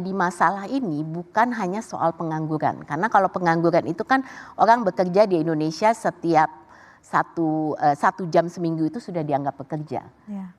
Jadi masalah ini bukan hanya soal pengangguran, karena kalau pengangguran itu kan orang bekerja di Indonesia setiap satu jam seminggu itu sudah dianggap pekerja.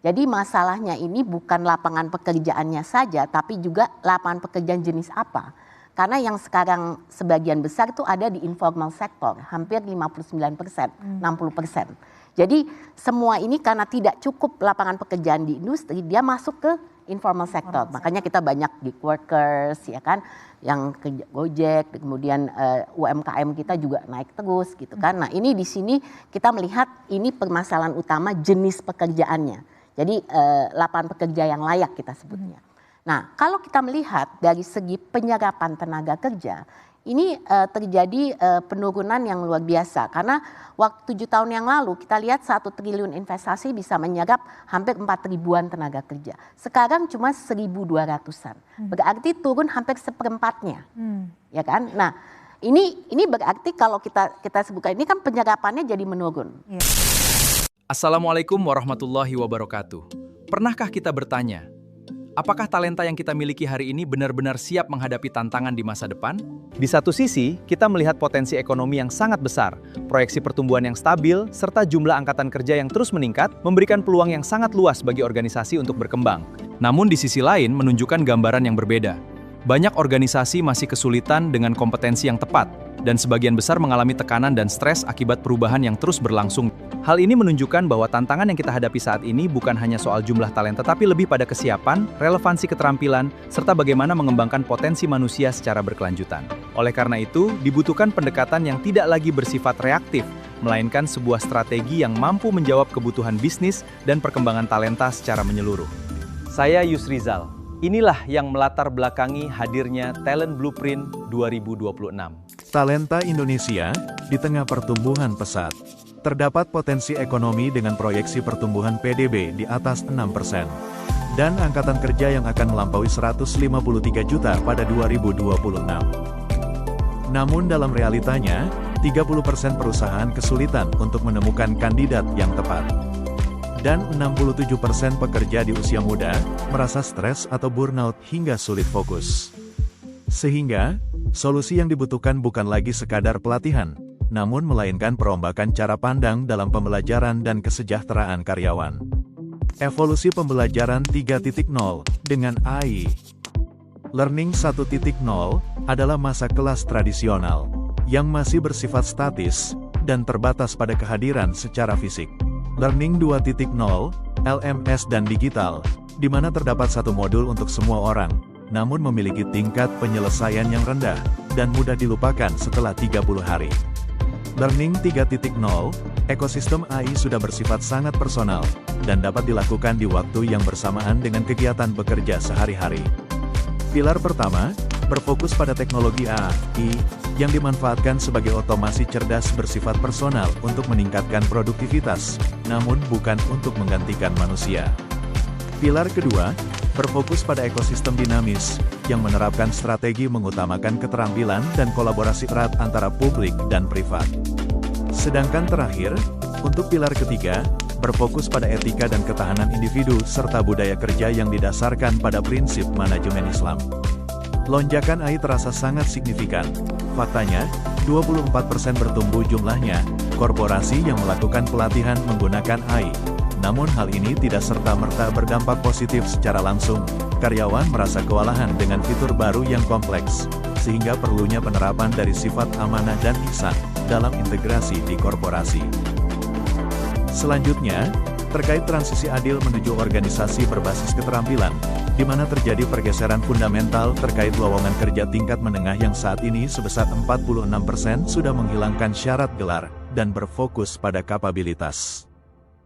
Jadi masalahnya ini bukan lapangan pekerjaannya saja, tapi juga lapangan pekerjaan jenis apa. Karena yang sekarang sebagian besar itu ada di informal sector, hampir 59%, 60%. Jadi semua ini karena tidak cukup lapangan pekerjaan di industri, dia masuk ke informal sector. Makanya kita banyak gig workers, ya kan, yang kerja Gojek, kemudian UMKM kita juga naik terus gitu kan. Nah ini di sini kita melihat ini permasalahan utama jenis pekerjaannya. Jadi lapangan pekerja yang layak kita sebutnya. Nah kalau kita melihat dari segi penyerapan tenaga kerja, ini terjadi penurunan yang luar biasa. Karena waktu 7 tahun yang lalu kita lihat 1 triliun investasi bisa menyerap hampir 4.000-an tenaga kerja. Sekarang cuma 1.200-an. Berarti turun hampir seperempatnya. Ya kan? Nah ini berarti kalau kita sebutkan ini kan penyerapannya jadi menurun. Assalamualaikum warahmatullahi wabarakatuh. Pernahkah kita bertanya, apakah talenta yang kita miliki hari ini benar-benar siap menghadapi tantangan di masa depan? Di satu sisi, kita melihat potensi ekonomi yang sangat besar, proyeksi pertumbuhan yang stabil, serta jumlah angkatan kerja yang terus meningkat, memberikan peluang yang sangat luas bagi organisasi untuk berkembang. Namun di sisi lain menunjukkan gambaran yang berbeda. Banyak organisasi masih kesulitan dengan kompetensi yang tepat, dan sebagian besar mengalami tekanan dan stres akibat perubahan yang terus berlangsung. Hal ini menunjukkan bahwa tantangan yang kita hadapi saat ini bukan hanya soal jumlah talenta, tapi lebih pada kesiapan, relevansi keterampilan, serta bagaimana mengembangkan potensi manusia secara berkelanjutan. Oleh karena itu, dibutuhkan pendekatan yang tidak lagi bersifat reaktif, melainkan sebuah strategi yang mampu menjawab kebutuhan bisnis dan perkembangan talenta secara menyeluruh. Saya Yusrizal. Inilah yang melatar belakangi hadirnya Talent Blueprint 2026. Talenta Indonesia di tengah pertumbuhan pesat. Terdapat potensi ekonomi dengan proyeksi pertumbuhan PDB di atas 6%. Dan angkatan kerja yang akan melampaui 153 juta pada 2026. Namun dalam realitanya, 30% perusahaan kesulitan untuk menemukan kandidat yang tepat. Dan 67% pekerja di usia muda merasa stres atau burnout hingga sulit fokus. Sehingga, solusi yang dibutuhkan bukan lagi sekadar pelatihan, namun melainkan perombakan cara pandang dalam pembelajaran dan kesejahteraan karyawan. Evolusi pembelajaran 3.0 dengan AI. Learning 1.0 adalah masa kelas tradisional, yang masih bersifat statis, dan terbatas pada kehadiran secara fisik. Learning 2.0, LMS dan digital, di mana terdapat satu modul untuk semua orang, namun memiliki tingkat penyelesaian yang rendah, dan mudah dilupakan setelah 30 hari. Learning 3.0, ekosistem AI sudah bersifat sangat personal, dan dapat dilakukan di waktu yang bersamaan dengan kegiatan bekerja sehari-hari. Pilar pertama, berfokus pada teknologi AI, yang dimanfaatkan sebagai otomasi cerdas bersifat personal untuk meningkatkan produktivitas, namun bukan untuk menggantikan manusia. Pilar kedua, berfokus pada ekosistem dinamis, yang menerapkan strategi mengutamakan keterampilan dan kolaborasi erat antara publik dan privat. Sedangkan terakhir, untuk pilar ketiga, berfokus pada etika dan ketahanan individu serta budaya kerja yang didasarkan pada prinsip manajemen Islam. Lonjakan AI terasa sangat signifikan. Faktanya, 24% bertumbuh jumlahnya, korporasi yang melakukan pelatihan menggunakan AI. Namun hal ini tidak serta-merta berdampak positif secara langsung. Karyawan merasa kewalahan dengan fitur baru yang kompleks, sehingga perlunya penerapan dari sifat amanah dan ihsan dalam integrasi di korporasi. Selanjutnya, terkait transisi adil menuju organisasi berbasis keterampilan, di mana terjadi pergeseran fundamental terkait lowongan kerja tingkat menengah yang saat ini sebesar 46% sudah menghilangkan syarat gelar, dan berfokus pada kapabilitas.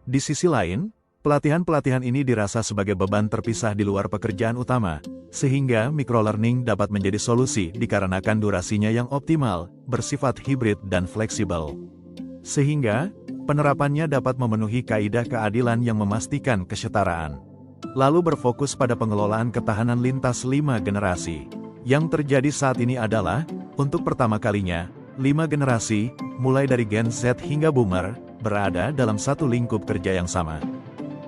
Di sisi lain, pelatihan-pelatihan ini dirasa sebagai beban terpisah di luar pekerjaan utama, sehingga microlearning dapat menjadi solusi dikarenakan durasinya yang optimal, bersifat hibrid dan fleksibel. Sehingga, penerapannya dapat memenuhi kaidah keadilan yang memastikan kesetaraan. Lalu berfokus pada pengelolaan ketahanan lintas 5 generasi. Yang terjadi saat ini adalah, untuk pertama kalinya, 5 generasi, mulai dari Gen Z hingga Boomer, berada dalam satu lingkup kerja yang sama.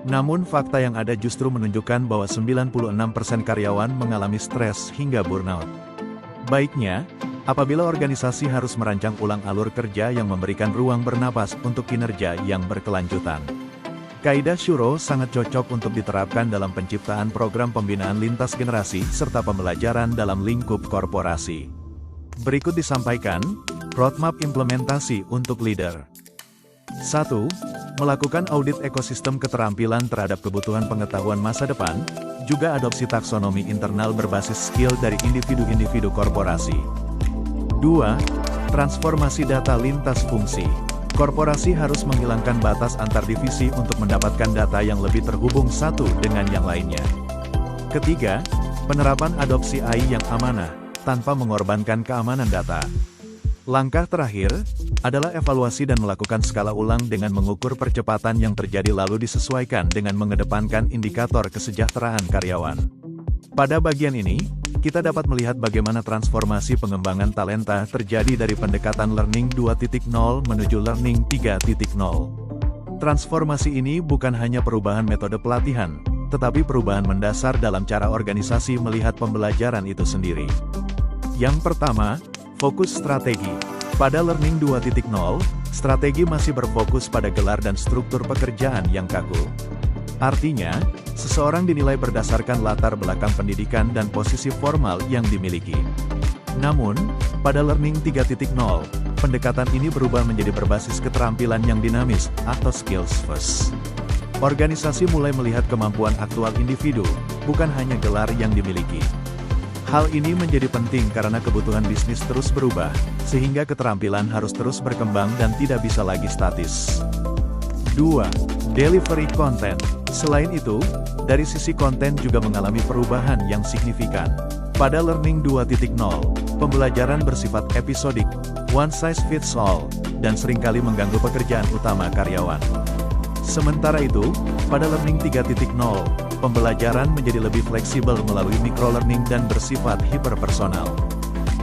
Namun fakta yang ada justru menunjukkan bahwa 96% karyawan mengalami stres hingga burnout. Baiknya, apabila organisasi harus merancang ulang alur kerja yang memberikan ruang bernapas untuk kinerja yang berkelanjutan. Kaidah Shuro sangat cocok untuk diterapkan dalam penciptaan program pembinaan lintas generasi serta pembelajaran dalam lingkup korporasi. Berikut disampaikan, roadmap implementasi untuk leader. 1. Melakukan audit ekosistem keterampilan terhadap kebutuhan pengetahuan masa depan, juga adopsi taksonomi internal berbasis skill dari individu-individu korporasi. 2. Transformasi data lintas fungsi. Korporasi harus menghilangkan batas antar divisi untuk mendapatkan data yang lebih terhubung satu dengan yang lainnya. Ketiga, penerapan adopsi AI yang amanah, tanpa mengorbankan keamanan data. Langkah terakhir adalah evaluasi dan melakukan skala ulang dengan mengukur percepatan yang terjadi lalu disesuaikan dengan mengedepankan indikator kesejahteraan karyawan. Pada bagian ini, kita dapat melihat bagaimana transformasi pengembangan talenta terjadi dari pendekatan Learning 2.0 menuju Learning 3.0. Transformasi ini bukan hanya perubahan metode pelatihan, tetapi perubahan mendasar dalam cara organisasi melihat pembelajaran itu sendiri. Yang pertama, fokus strategi. Pada Learning 2.0, strategi masih berfokus pada gelar dan struktur pekerjaan yang kaku. Artinya, seseorang dinilai berdasarkan latar belakang pendidikan dan posisi formal yang dimiliki. Namun, pada Learning 3.0, pendekatan ini berubah menjadi berbasis keterampilan yang dinamis atau skills first. Organisasi mulai melihat kemampuan aktual individu, bukan hanya gelar yang dimiliki. Hal ini menjadi penting karena kebutuhan bisnis terus berubah, sehingga keterampilan harus terus berkembang dan tidak bisa lagi statis. 2. Delivery content. Selain itu, dari sisi konten juga mengalami perubahan yang signifikan. Pada Learning 2.0, pembelajaran bersifat episodik, one size fits all, dan seringkali mengganggu pekerjaan utama karyawan. Sementara itu, pada Learning 3.0, pembelajaran menjadi lebih fleksibel melalui microlearning dan bersifat hiperpersonal.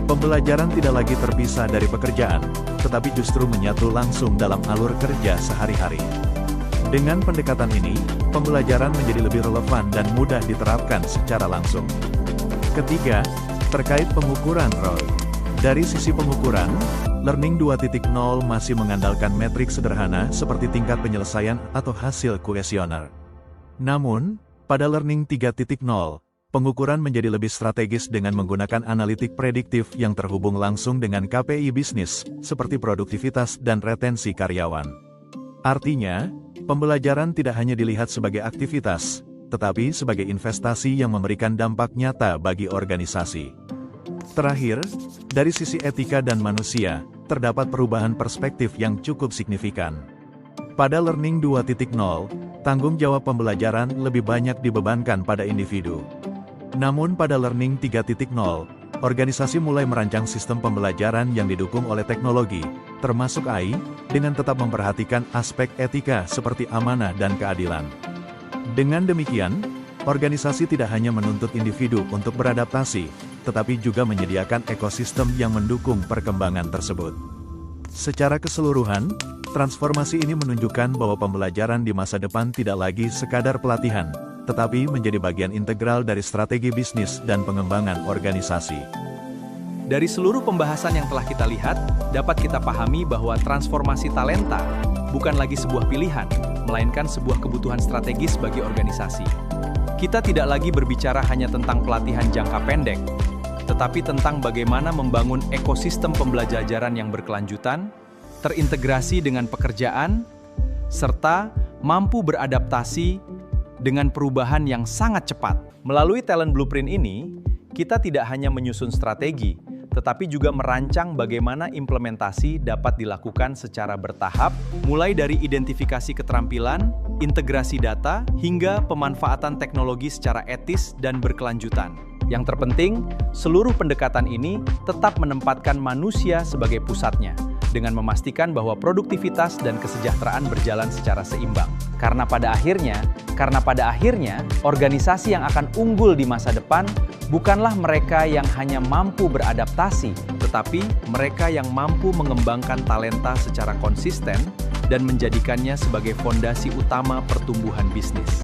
Pembelajaran tidak lagi terpisah dari pekerjaan, tetapi justru menyatu langsung dalam alur kerja sehari-hari. Dengan pendekatan ini, pembelajaran menjadi lebih relevan dan mudah diterapkan secara langsung. Ketiga, terkait pengukuran ROI. Dari sisi pengukuran, Learning 2.0 masih mengandalkan metrik sederhana seperti tingkat penyelesaian atau hasil kuesioner. Namun, pada Learning 3.0, pengukuran menjadi lebih strategis dengan menggunakan analitik prediktif yang terhubung langsung dengan KPI bisnis, seperti produktivitas dan retensi karyawan. Artinya, pembelajaran tidak hanya dilihat sebagai aktivitas, tetapi sebagai investasi yang memberikan dampak nyata bagi organisasi. Terakhir, dari sisi etika dan manusia, terdapat perubahan perspektif yang cukup signifikan. Pada Learning 2.0, tanggung jawab pembelajaran lebih banyak dibebankan pada individu. Namun pada Learning 3.0, organisasi mulai merancang sistem pembelajaran yang didukung oleh teknologi, termasuk AI, dengan tetap memperhatikan aspek etika seperti amanah dan keadilan. Dengan demikian, organisasi tidak hanya menuntut individu untuk beradaptasi, tetapi juga menyediakan ekosistem yang mendukung perkembangan tersebut. Secara keseluruhan, transformasi ini menunjukkan bahwa pembelajaran di masa depan tidak lagi sekadar pelatihan, tetapi menjadi bagian integral dari strategi bisnis dan pengembangan organisasi. Dari seluruh pembahasan yang telah kita lihat, dapat kita pahami bahwa transformasi talenta bukan lagi sebuah pilihan, melainkan sebuah kebutuhan strategis bagi organisasi. Kita tidak lagi berbicara hanya tentang pelatihan jangka pendek, tetapi tentang bagaimana membangun ekosistem pembelajaran yang berkelanjutan, terintegrasi dengan pekerjaan, serta mampu beradaptasi dengan perubahan yang sangat cepat. Melalui Talent Blueprint ini, kita tidak hanya menyusun strategi, tetapi juga merancang bagaimana implementasi dapat dilakukan secara bertahap, mulai dari identifikasi keterampilan, integrasi data, hingga pemanfaatan teknologi secara etis dan berkelanjutan. Yang terpenting, seluruh pendekatan ini tetap menempatkan manusia sebagai pusatnya, dengan memastikan bahwa produktivitas dan kesejahteraan berjalan secara seimbang. Karena pada akhirnya, organisasi yang akan unggul di masa depan bukanlah mereka yang hanya mampu beradaptasi, tetapi mereka yang mampu mengembangkan talenta secara konsisten dan menjadikannya sebagai fondasi utama pertumbuhan bisnis.